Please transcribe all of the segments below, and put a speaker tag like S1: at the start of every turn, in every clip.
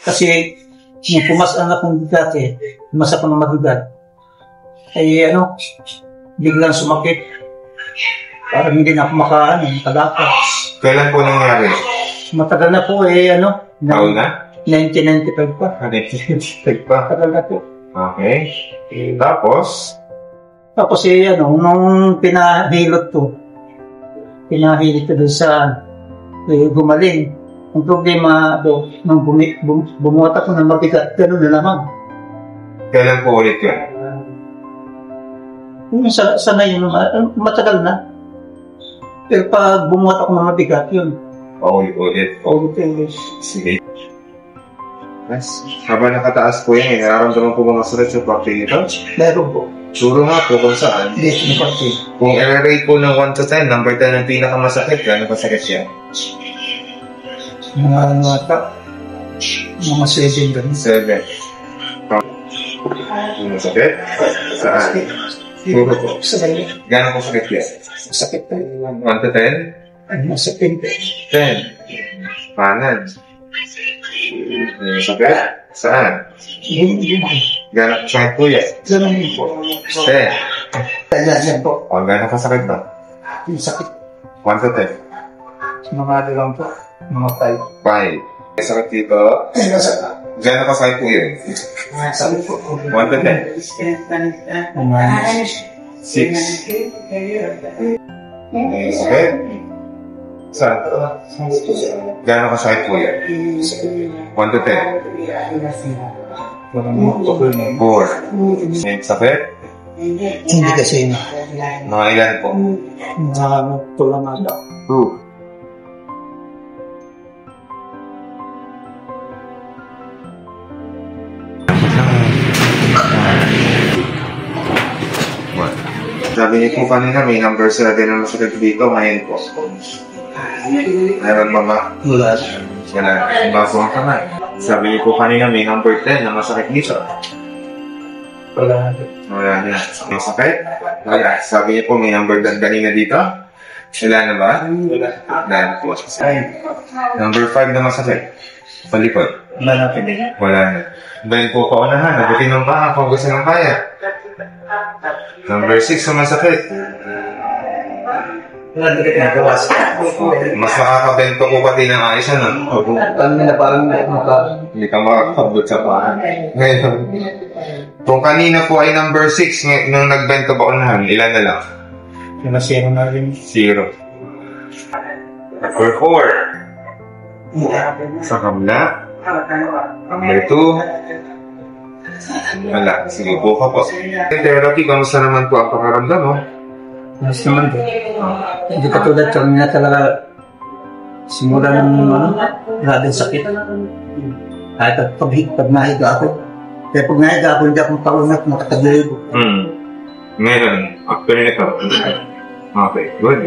S1: Kasi, nung pumasaan akong dati, pumas ako ng mabigat. Ay biglang sumakit. Parang hindi na ako makalakas.
S2: Kailan po nangyari?
S1: Matagal na po
S2: Taon na?
S1: 1995 pa.
S2: 1995 pa.
S1: Matagal na po.
S2: Okay. Tapos
S1: nung pinahilot ko doon sa gumaling. Ang problema nung bumuhat ako ng mabigat, gano'n na naman.
S2: Kailan po ulit yun?
S1: Yung sanay yun, matagal na. Pero pag bumuhat ako ng mabigat, yun.
S2: Ulit. Sige. Yes. Habang nakataas po yan, nararamdaman po mga sulit yung pakti nito?
S1: Meron po.
S2: Suro nga po kung saan.
S1: Yes, yung pakti.
S2: Kung i-rate po ng 1 to 10, number 10 ang pinakamasakit, gano'n masakit siya?
S1: Mga 7 ganun.
S2: 7. Masakit? Saan? Suro po. Gano'n po sakit yan?
S1: Sakit po.
S2: 1 to 10?
S1: Masakit.
S2: 10. Panan. Sakit? Saan? Gano'n sakit po yan?
S1: Ganun po.
S2: 10.
S1: Yan po.
S2: Gano'n kasakit ba?
S1: Yung sakit.
S2: 1 to 10?
S1: Mga lang po. Mga
S2: 5. May sakit dito. Gano'n kasakit po yun?
S1: sakit po.
S2: 1 to 10? 6. Sakit? Saan? Gano'n kasakit po yan? 1 to 10? 4. May sakit?
S1: Hindi kasi
S2: Mga ilan po?
S1: tulang ata.
S2: 2. Sabi niyo po kanina may number 7 na masakit dito, ngayon po. Meron ba ba?
S1: Wala.
S2: Wala. Baso ang kamay. Sabi niyo po kanina may number 10 na masakit dito.
S1: Wala.
S2: Wala na. May sakit? Wala. Sabi niyo po may number 10 kanina dito. Wala na ba?
S1: Wala.
S2: Wala na po. Number 5 na masakit. Palikod.
S1: Wala na.
S2: Wala na. Bayan po paunahan. Nabutin ng baka kung gusto ng kaya. Number 6 na masakit. Mas makakabento ko pati ng ayos ano? Hindi ka makakabot sa paan. Ngayon, kung kanina po ay number 6 nung nagbento ba unahan, ilan na lang?
S1: Nasiro na rin.
S2: 0. Number 4. Sa kabla. Number 2. Wala. Sige po ka po. Therapy, kamusta naman po ang pakaramdam mo?
S1: Mas naman po. Hindi katulad kanina talaga simula ng grabing sakit. Kahit pag nahiga ako. Kaya pag nahiga ako, hindi ako makataglayog.
S2: Ngayon, after nito. Okay, good.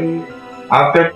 S2: After